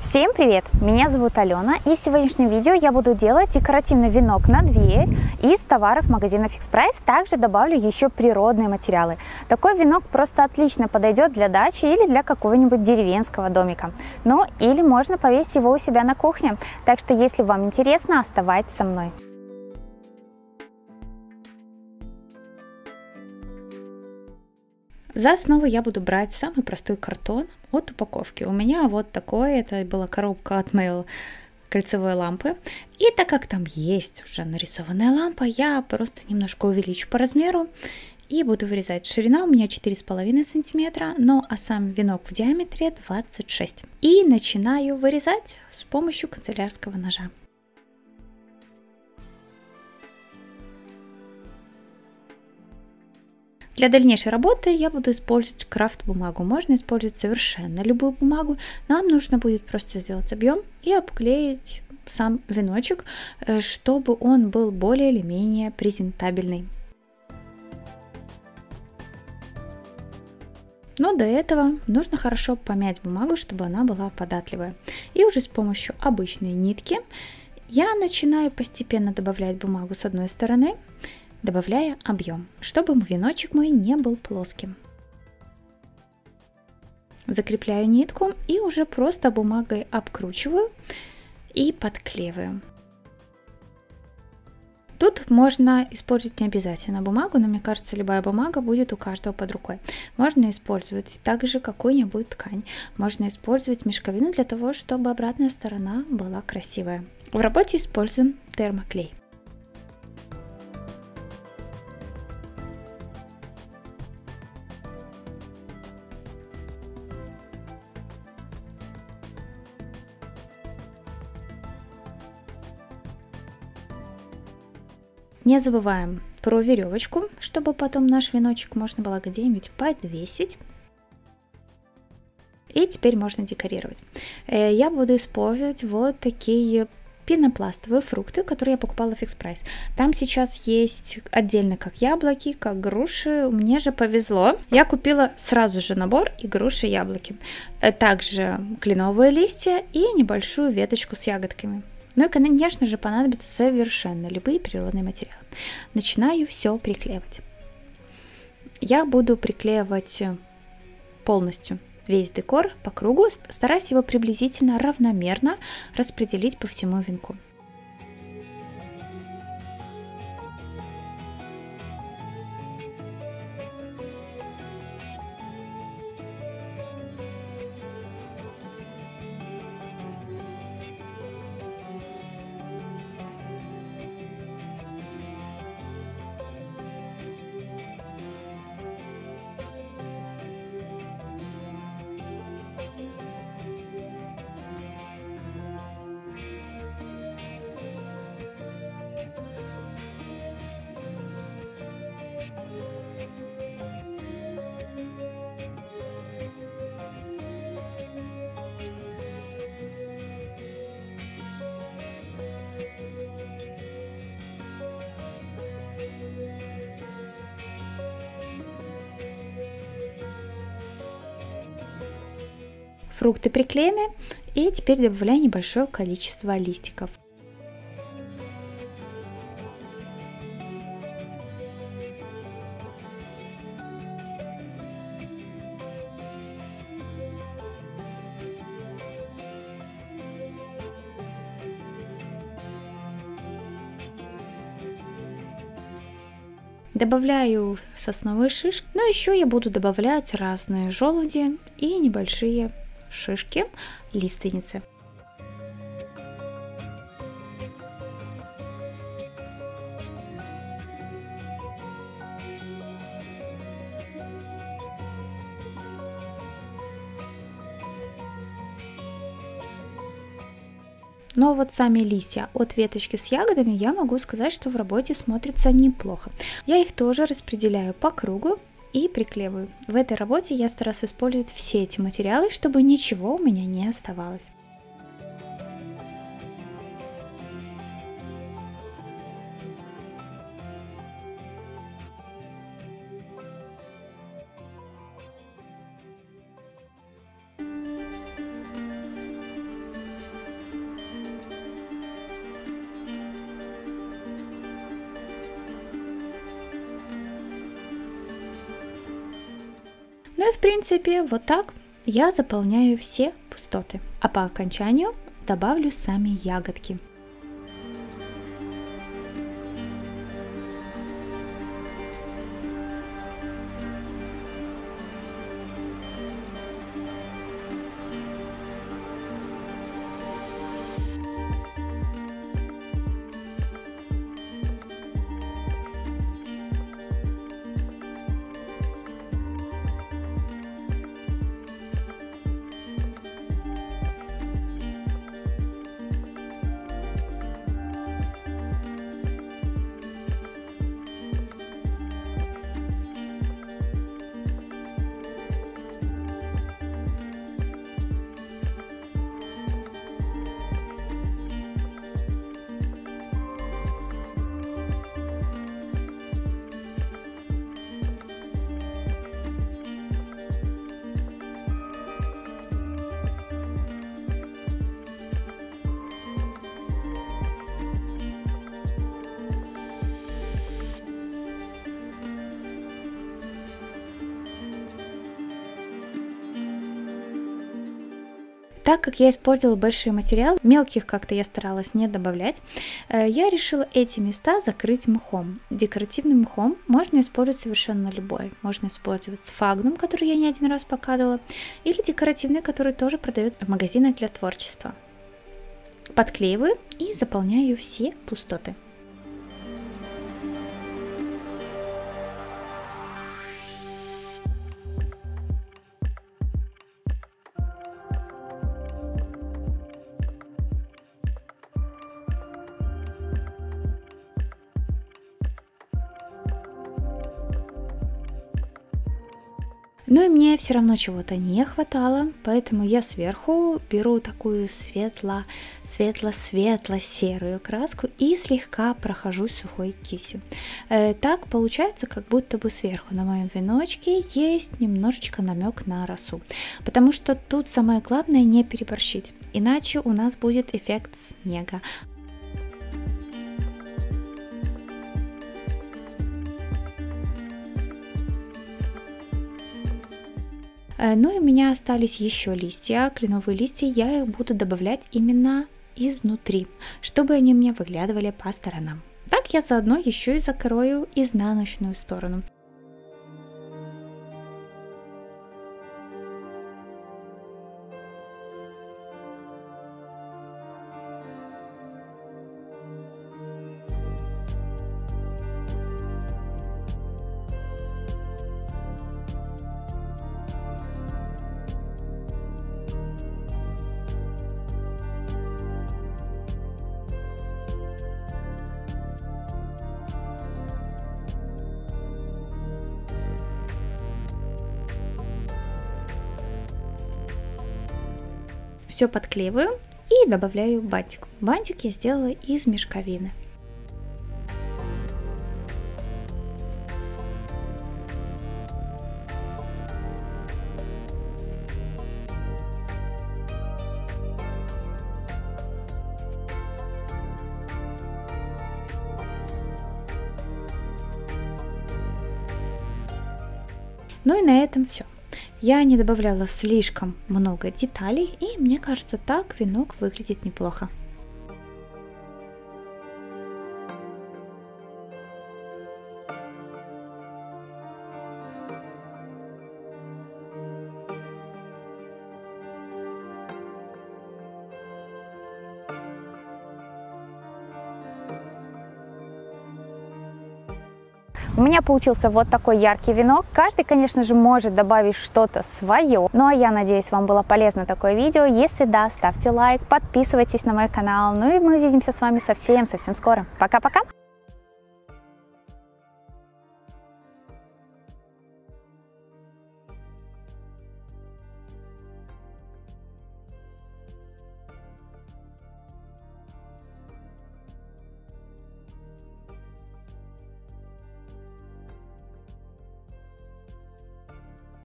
Всем привет! Меня зовут Алена, и в сегодняшнем видео я буду делать декоративный венок на дверь из товаров магазина Fix Price. Также добавлю еще природные материалы. Такой венок просто отлично подойдет для дачи или для какого-нибудь деревенского домика. Ну или можно повесить его у себя на кухне. Так что если вам интересно, оставайтесь со мной. За основу я буду брать самый простой картон от упаковки. У меня вот такой, это была коробка от Mail кольцевой лампы. И так как там есть уже нарисованная лампа, я просто немножко увеличу по размеру и буду вырезать. Ширина у меня 4,5 сантиметра, а сам венок в диаметре 26. И начинаю вырезать с помощью канцелярского ножа. Для дальнейшей работы я буду использовать крафт-бумагу. Можно использовать совершенно любую бумагу. Нам нужно будет просто сделать объем и обклеить сам веночек, чтобы он был более или менее презентабельный. Но до этого нужно хорошо помять бумагу, чтобы она была податливая. И уже с помощью обычной нитки я начинаю постепенно добавлять бумагу с одной стороны, добавляя объем, чтобы веночек мой не был плоским. Закрепляю нитку и уже просто бумагой обкручиваю и подклеиваю. Тут можно использовать не обязательно бумагу, но мне кажется, любая бумага будет у каждого под рукой. Можно использовать также какую-нибудь ткань. Можно использовать мешковину для того, чтобы обратная сторона была красивая. В работе используем термоклей. Не забываем про веревочку, чтобы потом наш веночек можно было где-нибудь подвесить. И теперь можно декорировать. Я буду использовать вот такие пенопластовые фрукты, которые я покупала в Fix Price. Там сейчас есть отдельно как яблоки, как груши. Мне же повезло. Я купила сразу же набор и груши, и яблоки. Также кленовые листья и небольшую веточку с ягодками. Ну и, конечно же, понадобятся совершенно любые природные материалы. Начинаю все приклеивать. Я буду приклеивать полностью весь декор по кругу, стараясь его приблизительно равномерно распределить по всему венку. Фрукты приклеены, и теперь добавляю небольшое количество листиков. Добавляю сосновые шишки, но еще я буду добавлять разные желуди и небольшие шишки лиственницы. Но вот сами листья от веточки с ягодами я могу сказать, что в работе смотрятся неплохо. Я их тоже распределяю по кругу и приклеиваю. В этой работе я стараюсь использовать все эти материалы, чтобы ничего у меня не оставалось. Ну и в принципе вот так я заполняю все пустоты, а по окончанию добавлю сами ягодки. Так как я использовала большой материал, мелких как-то я старалась не добавлять, я решила эти места закрыть мхом. Декоративным мхом можно использовать совершенно любой. Можно использовать сфагнум, который я не один раз показывала, или декоративный, который тоже продают в магазинах для творчества. Подклеиваю и заполняю все пустоты. Ну и мне все равно чего-то не хватало, поэтому я сверху беру такую светло-серую краску и слегка прохожусь сухой кистью. Так получается, как будто бы сверху на моем веночке есть немножечко намек на росу, потому что тут самое главное не переборщить, иначе у нас будет эффект снега. Ну и у меня остались еще листья, кленовые листья, я их буду добавлять именно изнутри, чтобы они у меня выглядывали по сторонам. Так я заодно еще и закрою изнаночную сторону. Все подклеиваю и добавляю бантик. Бантик я сделала из мешковины. Ну и на этом все. Я не добавляла слишком много деталей, и мне кажется, так венок выглядит неплохо. У меня получился вот такой яркий венок. Каждый, конечно же, может добавить что-то свое. Ну а я надеюсь, вам было полезно такое видео. Если да, ставьте лайк, подписывайтесь на мой канал. Ну и мы увидимся с вами совсем скоро. Пока-пока!